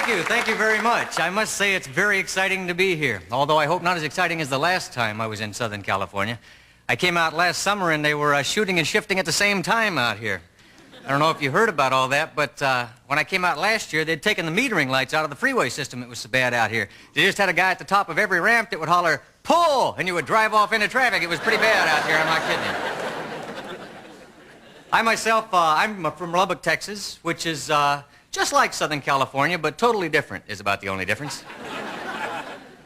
Thank you very much. I must say it's very exciting to be here, although I hope not as exciting as the last time I was in Southern California. I came out last summer and they were shooting and shifting at the same time out here. I don't know if you heard about all that, but when I came out last year, they'd taken the metering lights out of the freeway system. It was so bad out here. They just had a guy at the top of every ramp that would holler, "Pull!" and you would drive off into traffic. It was pretty bad out here, I'm not kidding you. I myself, I'm from Lubbock, Texas, which is just like Southern California, but totally different is about the only difference.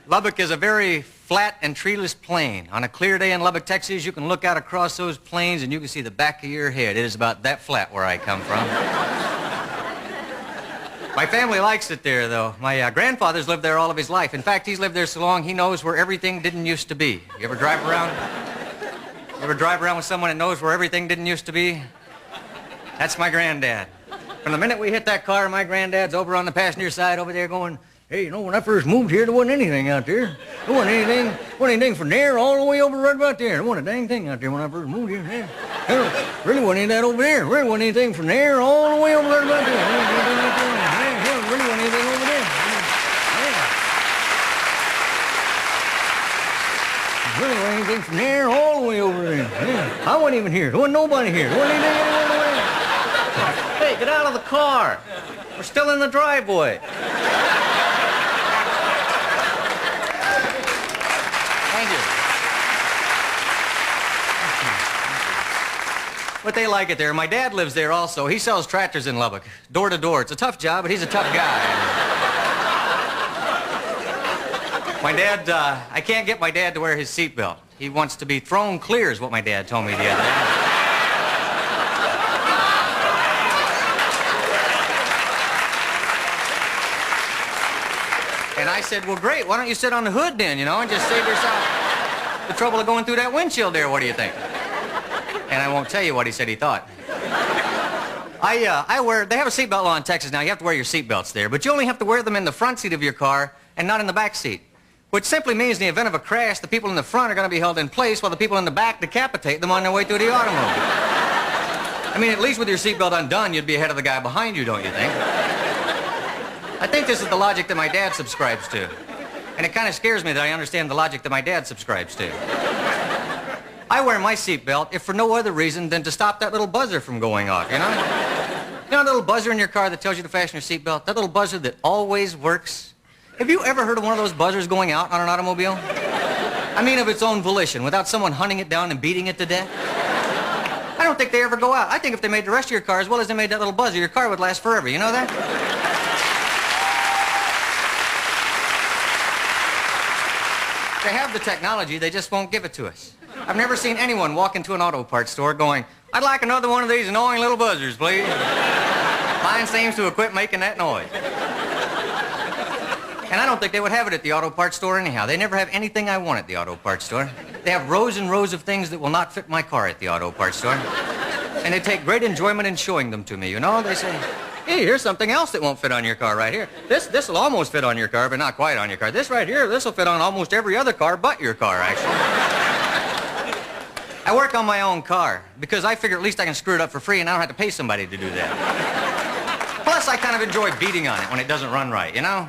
Lubbock is a very flat and treeless plain. On a clear day in Lubbock, Texas, you can look out across those plains and you can see the back of your head. It is about that flat where I come from. My family likes it there, though. My grandfather's lived there all of his life. In fact, he's lived there so long, he knows where everything didn't used to be. You ever drive around? You ever drive around with someone that knows where everything didn't used to be? That's my granddad. From the minute we hit that car, my granddad's over on the passenger side over there going, "Hey, you know, when I first moved here, there wasn't anything out there. There wasn't anything from there all the way over right about there. There wasn't a dang thing out there when I first moved here. There really wasn't any of that over there. There really wasn't anything from there all the way over right about there. There really wasn't anything over there. There really wasn't anything from there all the way over there. Yeah. I wasn't even here. There wasn't nobody here. There wasn't anything over there. Hey, get out of the car. We're still in the driveway." Thank you. But they like it there. My dad lives there also. He sells tractors in Lubbock, door to door. It's a tough job, but he's a tough guy. My dad, I can't get my dad to wear his seatbelt. He wants to be thrown clear, is what my dad told me the other day. And I said, "Well, great, why don't you sit on the hood then, you know, and just save yourself the trouble of going through that windshield there, what do you think?" And I won't tell you what he said he thought. They have a seatbelt law in Texas now. You have to wear your seatbelts there, but you only have to wear them in the front seat of your car and not in the back seat, which simply means in the event of a crash, the people in the front are going to be held in place while the people in the back decapitate them on their way through the automobile. I mean, at least with your seatbelt undone, you'd be ahead of the guy behind you, don't you think? I think this is the logic that my dad subscribes to. And it kind of scares me that I understand the logic that my dad subscribes to. I wear my seatbelt if for no other reason than to stop that little buzzer from going off, you know? You know that little buzzer in your car that tells you to fasten your seatbelt? That little buzzer that always works? Have you ever heard of one of those buzzers going out on an automobile? I mean of its own volition, without someone hunting it down and beating it to death? I don't think they ever go out. I think if they made the rest of your car as well as they made that little buzzer, your car would last forever. You know that? They have the technology, they just won't give it to us. I've never seen anyone walk into an auto parts store going, "I'd like another one of these annoying little buzzers, please." Mine seems to have quit making that noise. And I don't think they would have it at the auto parts store anyhow. They never have anything I want at the auto parts store. They have rows and rows of things that will not fit my car at the auto parts store. And they take great enjoyment in showing them to me, you know? They say, "Hey, here's something else that won't fit on your car right here. This will almost fit on your car, but not quite on your car. This right here, this will fit on almost every other car but your car, actually." I work on my own car because I figure at least I can screw it up for free and I don't have to pay somebody to do that. Plus, I kind of enjoy beating on it when it doesn't run right, you know?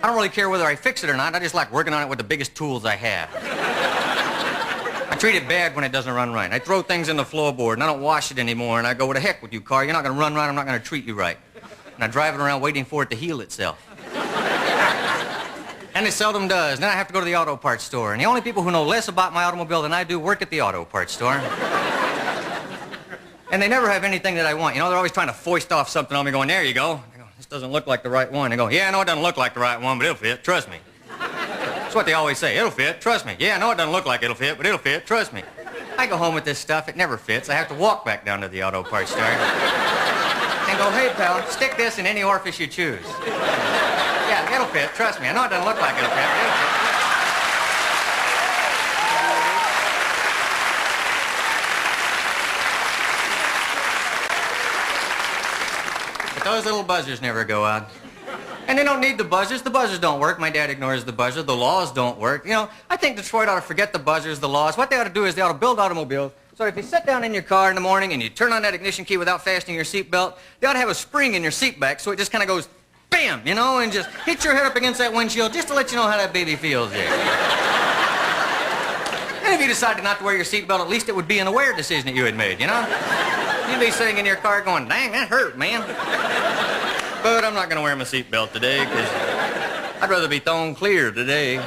I don't really care whether I fix it or not. I just like working on it with the biggest tools I have. I treat it bad when it doesn't run right. I throw things in the floorboard and I don't wash it anymore and I go, "Well, to heck with you, car. You're not going to run right. I'm not going to treat you right." And I drive it around waiting for it to heal itself. And it seldom does. Then I have to go to the auto parts store. And the only people who know less about my automobile than I do work at the auto parts store. And they never have anything that I want. You know, they're always trying to foist off something on me going, "There you go." I go, "This doesn't look like the right one." They go, "Yeah, I know it doesn't look like the right one, but it'll fit. Trust me." That's what they always say. "It'll fit. Trust me." "Yeah, I know it doesn't look like it'll fit, but it'll fit. Trust me." I go home with this stuff. It never fits. I have to walk back down to the auto parts store and go, "Hey, pal, stick this in any orifice you choose." "Yeah, it'll fit. Trust me. I know it doesn't look like it'll fit, but it'll fit." But those little buzzers never go out. And they don't need the buzzers. The buzzers don't work. My dad ignores the buzzer. The laws don't work. You know, I think Detroit ought to forget the buzzers, the laws. What they ought to do is they ought to build automobiles. So if you sit down in your car in the morning and you turn on that ignition key without fastening your seatbelt, they ought to have a spring in your seat back so it just kind of goes bam, you know, and just hit your head up against that windshield just to let you know how that baby feels there. And if you decided not to wear your seatbelt, at least it would be an aware decision that you had made, you know? You'd be sitting in your car going, dang, that hurt, man. But I'm not going to wear my seatbelt today because I'd rather be thrown clear today.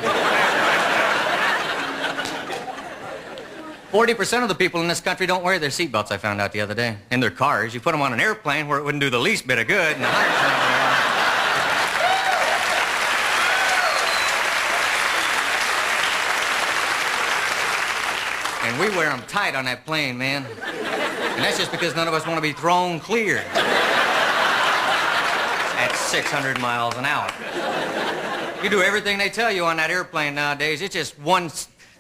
40% of the people in this country don't wear their seatbelts, I found out the other day. In their cars. You put them on an airplane where it wouldn't do the least bit of good. And and we wear them tight on that plane, man. And that's just because none of us want to be thrown clear. At 600 miles an hour. You do everything they tell you on that airplane nowadays. It's just one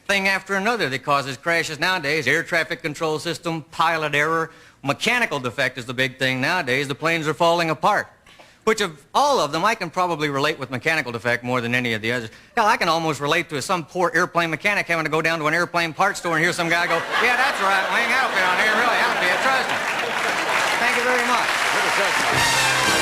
thing after another that causes crashes nowadays. Air traffic control system, pilot error, mechanical defect is the big thing nowadays. The planes are falling apart. Which of all of them, I can probably relate with mechanical defect more than any of the others. Hell, I can almost relate to some poor airplane mechanic having to go down to an airplane parts store and hear some guy go, yeah, that's right, Wing, that'll fit on here, really, that'll fit, trust me. Thank you very much.